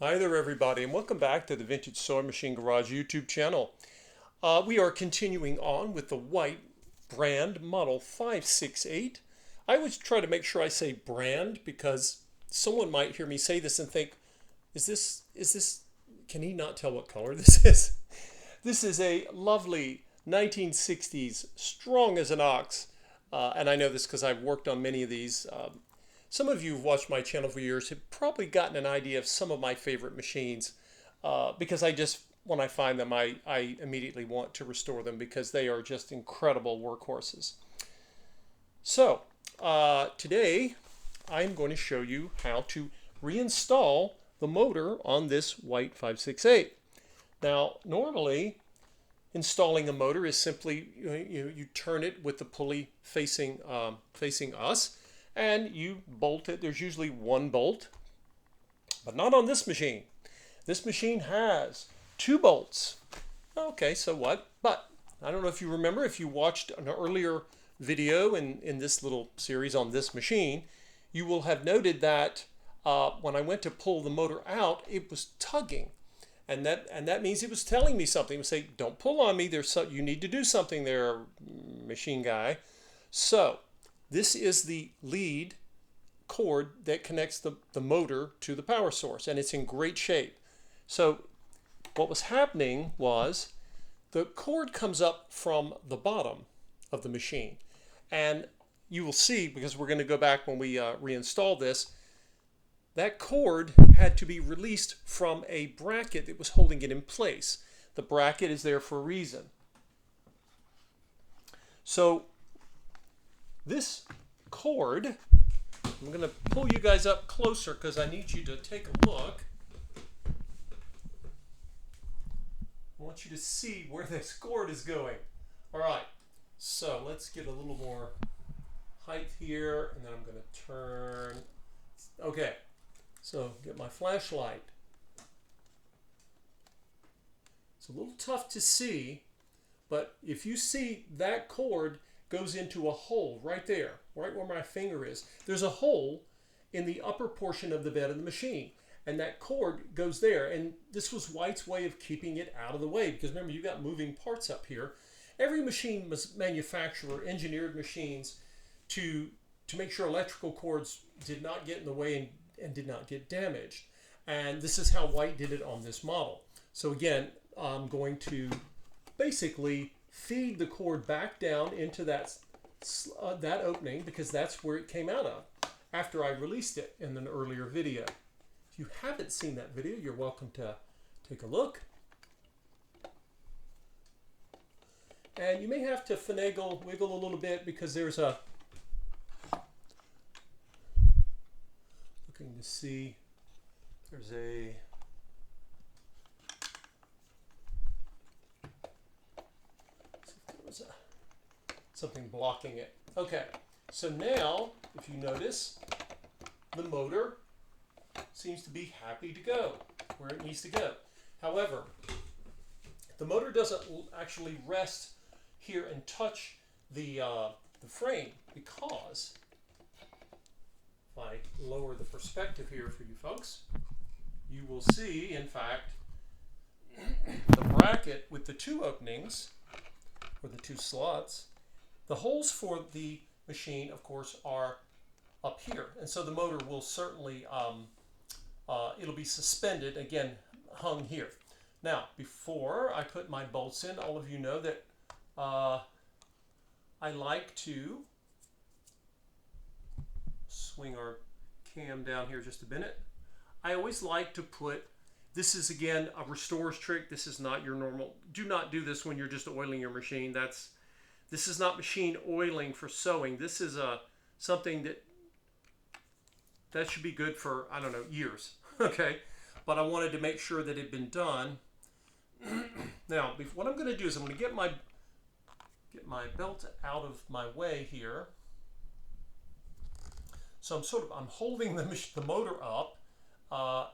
Hi there everybody and welcome back to the Vintage Sewing Machine Garage YouTube channel. We are continuing on with the white brand model 568. I always try to make sure I say brand because someone might hear me say this and think, is this, can he not tell what color this is? This is a lovely 1960s, strong as an ox. And I know this because I've worked on many of these. Some of you who've watched my channel for years have probably gotten an idea of some of my favorite machines because when I find them, I immediately want to restore them because they are just incredible workhorses. So, today I'm going to show you how to reinstall the motor on this white 568. Now, normally, installing a motor is simply you turn it with the pulley facing us, and you bolt it. There's usually one bolt, but not on this machine. This machine has two bolts. Okay, so what? But I don't know if you remember, if you watched an earlier video in this little series on this machine, you will have noted that when I went to pull the motor out, it was tugging. And that means it was telling me something. It would say, "Don't pull on me. You need to do something there, machine guy." So this is the lead cord that connects the motor to the power source, and it's in great shape. So what was happening was the cord comes up from the bottom of the machine, and you will see, because we're going to go back when we reinstall this, that cord had to be released from a bracket that was holding it in place. The bracket is there for a reason. So this cord, I'm going to pull you guys up closer because I need you to take a look. I want you to see where this cord is going. All right, so let's get a little more height here, and then I'm going to turn. Okay. So get my flashlight. It's a little tough to see, but if you see that cord goes into a hole right there, right where my finger is, there's a hole in the upper portion of the bed of the machine. And that cord goes there. And this was White's way of keeping it out of the way, because remember, you've got moving parts up here. Every machine manufacturer engineered machines to make sure electrical cords did not get in the way and did not get damaged. And this is how White did it on this model. So again, I'm going to basically feed the cord back down into that opening, because that's where it came out of after I released it in an earlier video. If you haven't seen that video, you're welcome to take a look. And you may have to wiggle a little bit, because there's a looking to see there's something blocking it. Okay, so now if you notice, the motor seems to be happy to go where it needs to go. However, the motor doesn't actually rest here and touch the frame, because if I lower the perspective here for you folks, you will see, in fact, the bracket with the two openings, or the two slots. The holes for the machine, of course, are up here. And so the motor will certainly, it'll be suspended, again, hung here. Now, before I put my bolts in, all of you know that I like to swing our cam down here just a minute. I always like to put, this is again a restorer's trick. This is not your normal, do not do this when you're just oiling your machine. This is not machine oiling for sewing. This is something that should be good for, I don't know, years. Okay, but I wanted to make sure that it had been done. Now, what I'm going to do is I'm going to get my belt out of my way here. So I'm holding the motor up,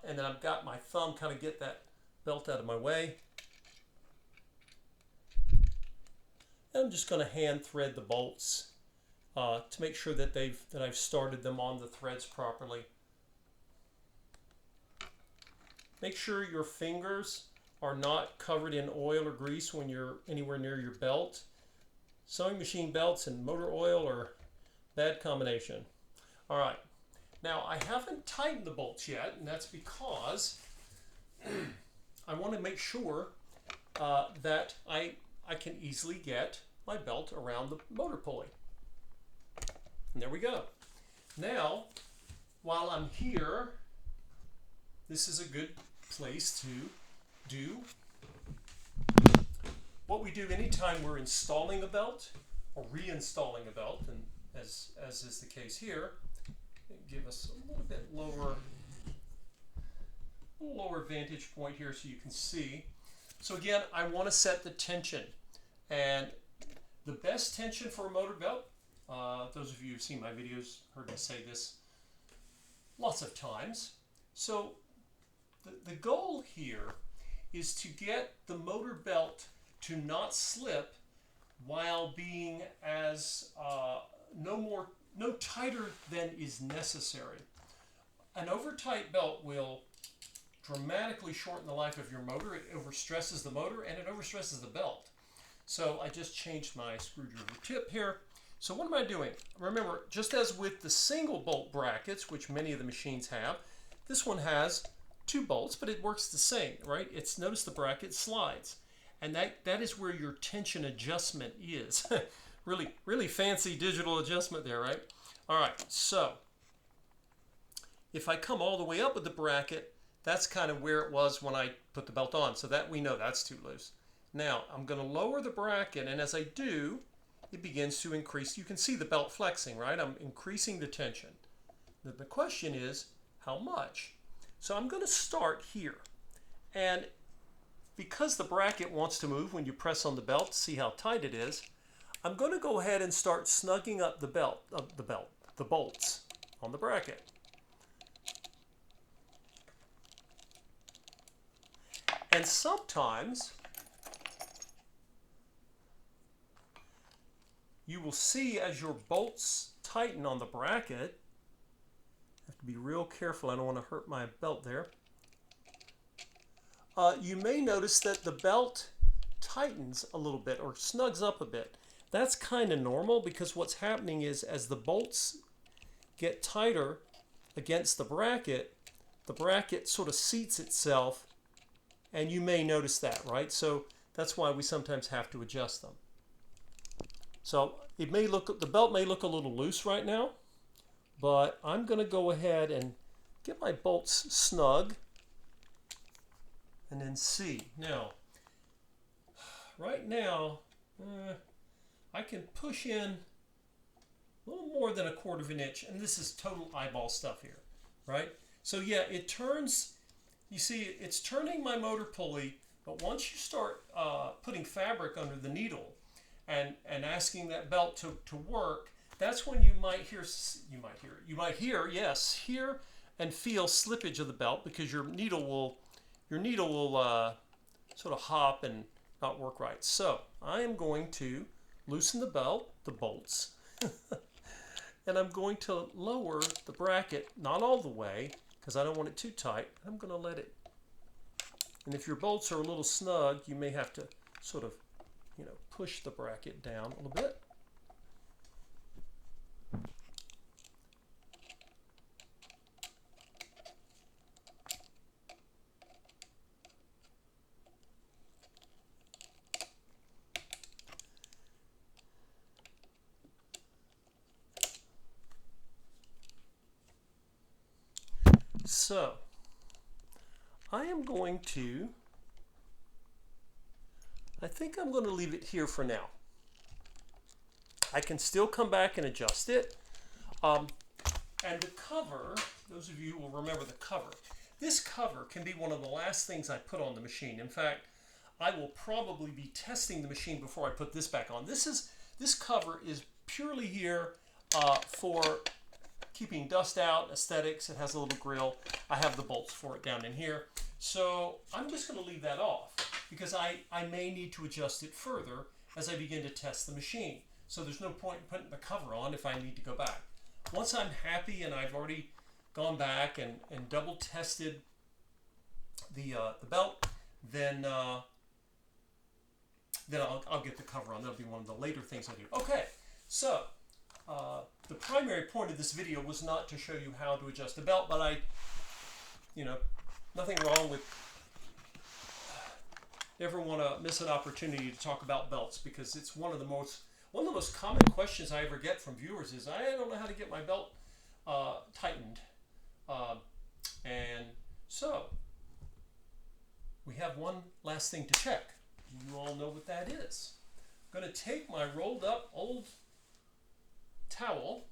and then I've got my thumb kind of get that belt out of my way. And I'm just going to hand thread the bolts to make sure that I've started them on the threads properly. Make sure your fingers are not covered in oil or grease when you're anywhere near your belt. Sewing machine belts and motor oil are a bad combination. All right, now I haven't tightened the bolts yet, and that's because I want to make sure that I can easily get my belt around the motor pulley. And there we go. Now, while I'm here, this is a good place to do what we do anytime we're installing a belt or reinstalling a belt, and as is the case here, give us a little bit lower vantage point here so you can see. So again, I want to set the tension, and the best tension for a motor belt, those of you who've seen my videos heard me say this lots of times. So the goal here is to get the motor belt to not slip while being as no tighter than is necessary. An over-tight belt will dramatically shorten the life of your motor. It overstresses the motor and it overstresses the belt. So I just changed my screwdriver tip here. So what am I doing? Remember, just as with the single bolt brackets, which many of the machines have, this one has 2 bolts, but it works the same, right? Notice the bracket slides. And that is where your tension adjustment is. really fancy digital adjustment there, right? All right, so if I come all the way up with the bracket, that's kind of where it was when I put the belt on. So that we know that's too loose. Now I'm going to lower the bracket, and as I do, it begins to increase. You can see the belt flexing, right? I'm increasing the tension. The question is, how much? So I'm going to start here. And because the bracket wants to move when you press on the belt to see how tight it is, I'm going to go ahead and start snugging up the bolts on the bracket. And sometimes you will see as your bolts tighten on the bracket, I have to be real careful, I don't want to hurt my belt there. You may notice that the belt tightens a little bit or snugs up a bit. That's kind of normal, because what's happening is as the bolts get tighter against the bracket sort of seats itself, and you may notice that, right? So that's why we sometimes have to adjust them. So the belt may look a little loose right now, but I'm going to go ahead and get my bolts snug and then see. Now, right now, I can push in a little more than 1/4 of an inch, and this is total eyeball stuff here, right? So yeah, it turns, you see, it's turning my motor pulley, but once you start putting fabric under the needle and asking that belt to work, that's when you might hear and feel slippage of the belt, because your needle will sort of hop and not work right. So I am going to loosen the bolts, and I'm going to lower the bracket, not all the way, because I don't want it too tight. I'm going to let it, and if your bolts are a little snug, you may have to sort of, push the bracket down a little bit. So I think I'm going to leave it here for now. I can still come back and adjust it. And the cover, those of you who will remember the cover, this cover can be one of the last things I put on the machine. In fact, I will probably be testing the machine before I put this back on. This cover is purely here for keeping dust out, aesthetics. It has a little grill. I have the bolts for it down in here. So I'm just going to leave that off, because I may need to adjust it further as I begin to test the machine. So there's no point in putting the cover on if I need to go back. Once I'm happy and I've already gone back and double tested the belt, then I'll get the cover on. That'll be one of the later things I do. Okay, so the primary point of this video was not to show you how to adjust the belt, but nothing wrong with never want to miss an opportunity to talk about belts, because it's one of the most common questions I ever get from viewers is, I don't know how to get my belt tightened. And so we have one last thing to check. You all know what that is. I'm going to take my rolled up old towel.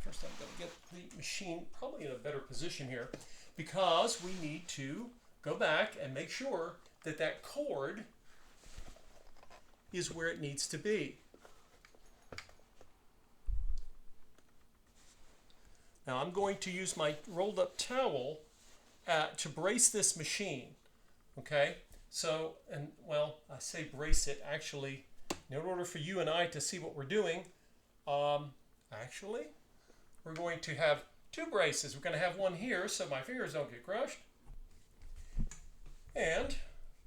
First I'm going to get the machine probably in a better position here, because we need to go back and make sure that that cord is where it needs to be. Now I'm going to use my rolled up towel to brace this machine. Okay, so, and well, I say brace it, actually, in order for you and I to see what we're doing, actually, we're going to have two braces. We're going to have one here so my fingers don't get crushed. And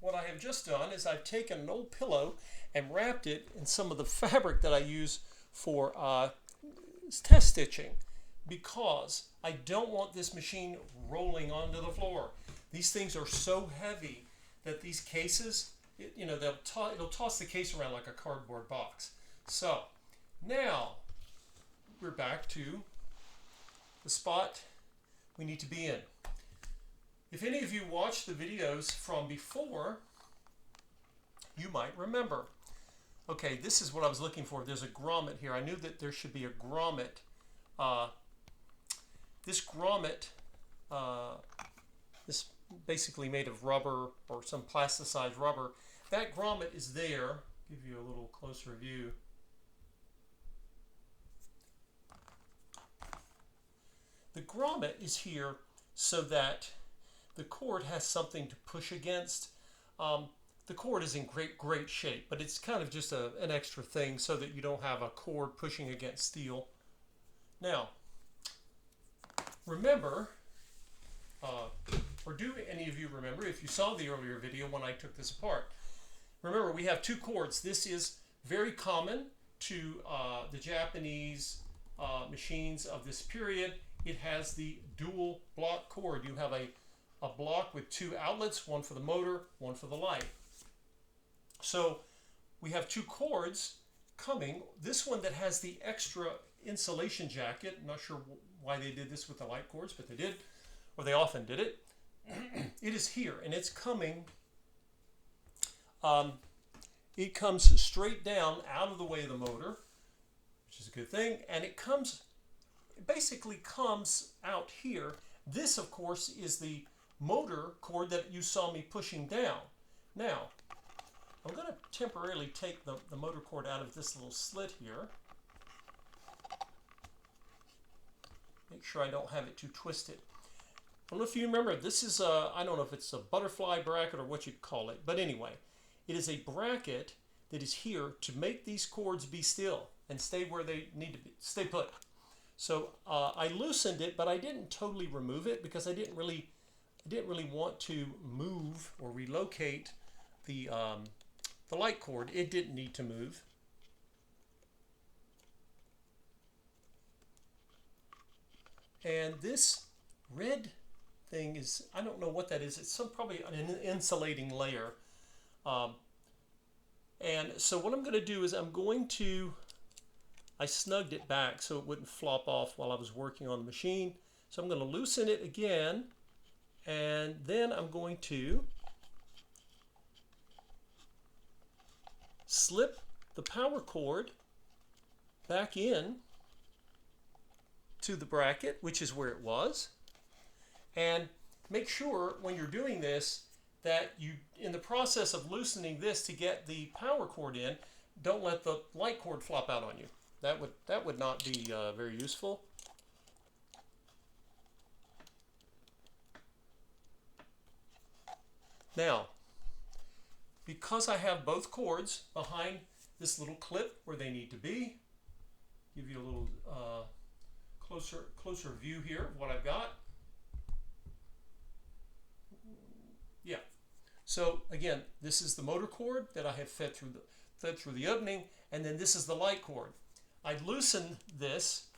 what I have just done is I've taken an old pillow and wrapped it in some of the fabric that I use for test stitching, because I don't want this machine rolling onto the floor. These things are so heavy that these cases, it'll toss the case around like a cardboard box. So now we're back to the spot we need to be in. If any of you watched the videos from before, you might remember. Okay, this is what I was looking for. There's a grommet here. I knew that there should be a grommet. This grommet, this basically made of rubber or some plasticized rubber. That grommet is there. Give you a little closer view. The grommet is here so that the cord has something to push against. The cord is in great shape, but it's kind of just an extra thing so that you don't have a cord pushing against steel. Now, remember, or do any of you remember, if you saw the earlier video when I took this apart, remember we have two cords. This is very common to the Japanese machines of this period. It has the dual block cord. You have a block with two outlets, one for the motor, one for the light. So we have two cords coming. This one that has the extra insulation jacket, I'm not sure why they did this with the light cords, but they did, or they often did it. It is here, and it's coming, it comes straight down out of the way of the motor, which is a good thing, and it basically comes out here. This, of course, is the motor cord that you saw me pushing down. Now, I'm going to temporarily take the motor cord out of this little slit here. Make sure I don't have it too twisted. I don't know if you remember, this is I don't know if it's a butterfly bracket or what you'd call it, but anyway, it is a bracket that is here to make these cords be still and stay where they need to be, stay put. So I loosened it, but I didn't totally remove it because I didn't really want to move or relocate the light cord. It didn't need to move. And this red thing is, I don't know what that is. It's probably an insulating layer. And so what I'm going to do is I snugged it back so it wouldn't flop off while I was working on the machine. So I'm going to loosen it again, and then I'm going to slip the power cord back in to the bracket, which is where it was, and make sure when you're doing this that you, in the process of loosening this to get the power cord in, don't let the light cord flop out on you. That would not be very useful. Now, because I have both cords behind this little clip where they need to be, give you a little closer view here of what I've got. So again, this is the motor cord that I have fed through the opening, and then this is the light cord. I loosened this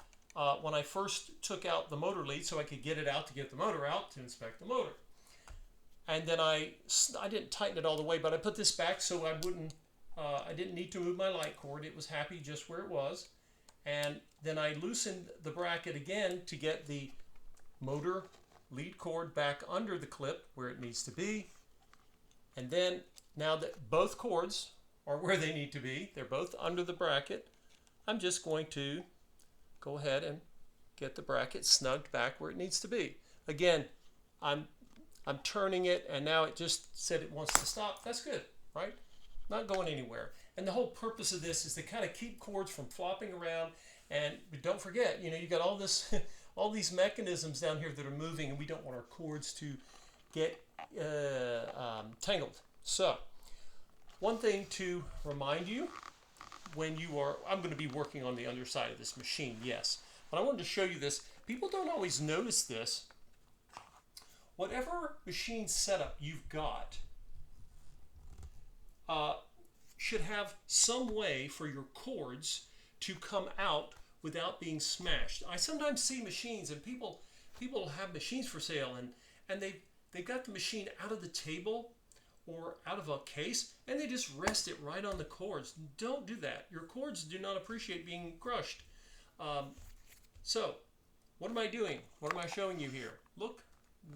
when I first took out the motor lead so I could get it out to get the motor out to inspect the motor. And then I didn't tighten it all the way, but I put this back so I didn't need to move my light cord. It was happy just where it was. And then I loosened the bracket again to get the motor lead cord back under the clip where it needs to be. And then now that both cords are where they need to be, they're both under the bracket, I'm just going to go ahead and get the bracket snugged back where it needs to be. Again, I'm turning it, and now it just said it wants to stop. That's good, right? Not going anywhere. And the whole purpose of this is to kind of keep cords from flopping around. And don't forget, you got all this, all these mechanisms down here that are moving, and we don't want our cords to get tangled. So, one thing to remind you when you are, I'm going to be working on the underside of this machine, yes. But I wanted to show you this. People don't always notice this. Whatever machine setup you've got should have some way for your cords to come out without being smashed. I sometimes see machines, and people have machines for sale, and they've got the machine out of the table or out of a case, and they just rest it right on the cords. Don't do that. Your cords do not appreciate being crushed. So, what am I doing? What am I showing you here? Look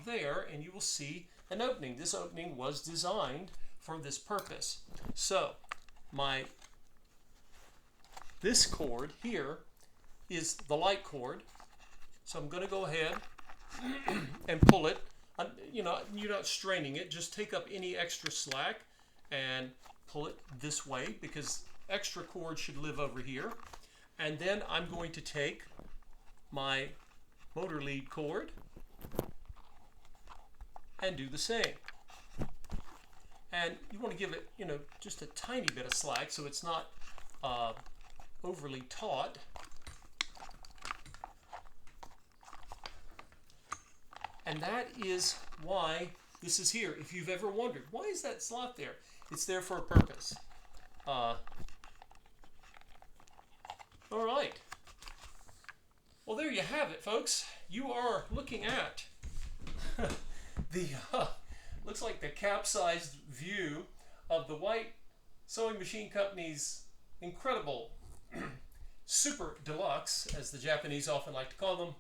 there, and you will see an opening. This opening was designed for this purpose. So, this cord here is the light cord. So I'm going to go ahead and pull it. You're not straining it. Just take up any extra slack and pull it this way, because extra cord should live over here. And then I'm going to take my motor lead cord and do the same. And you want to give it, just a tiny bit of slack so it's not overly taut. And that is why this is here. If you've ever wondered, why is that slot there? It's there for a purpose. All right. Well, there you have it, folks. You are looking at the looks like the capsized view of the White Sewing Machine Company's incredible super deluxe, as the Japanese often like to call them,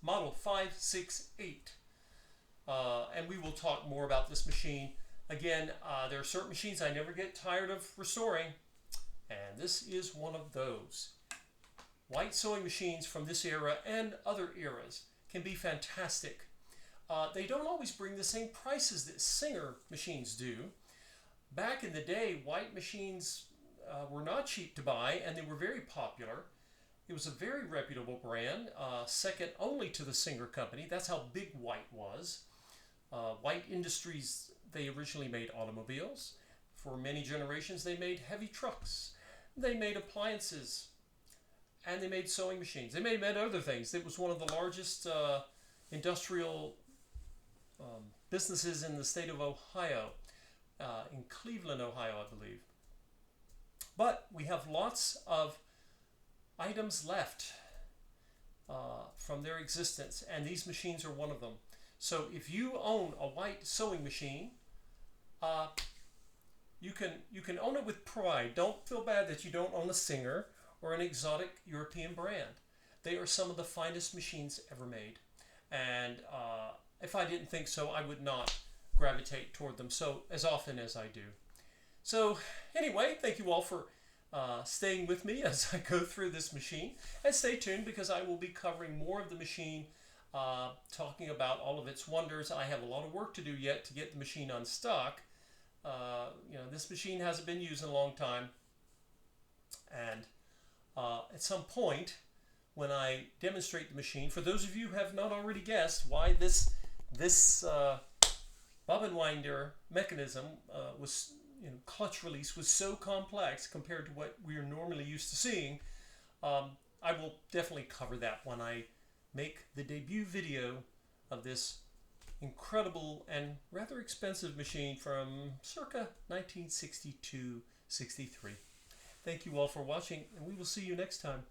model 568. And we will talk more about this machine. Again, there are certain machines I never get tired of restoring, and this is one of those. White sewing machines from this era and other eras can be fantastic. They don't always bring the same prices that Singer machines do. Back in the day, White machines were not cheap to buy, and they were very popular. It was a very reputable brand, second only to the Singer Company. That's how big White was. White Industries, they originally made automobiles. For many generations, they made heavy trucks. They made appliances, and they made sewing machines. They made other things. It was one of the largest industrial businesses in the state of Ohio, in Cleveland, Ohio, I believe. But we have lots of items left from their existence, and these machines are one of them. So if you own a White sewing machine, you can own it with pride. Don't feel bad that you don't own a Singer or an exotic European brand. They are some of the finest machines ever made, and if I didn't think so, I would not gravitate toward them so as often as I do. So anyway, thank you all for staying with me as I go through this machine, and stay tuned because I will be covering more of the machine, talking about all of its wonders. I have a lot of work to do yet to get the machine unstuck. This machine hasn't been used in a long time, and at some point when I demonstrate the machine, for those of you who have not already guessed why this bobbin winder mechanism was clutch release was so complex compared to what we are normally used to seeing, I will definitely cover that when I make the debut video of this incredible and rather expensive machine from circa 1962-63. Thank you all for watching, and we will see you next time.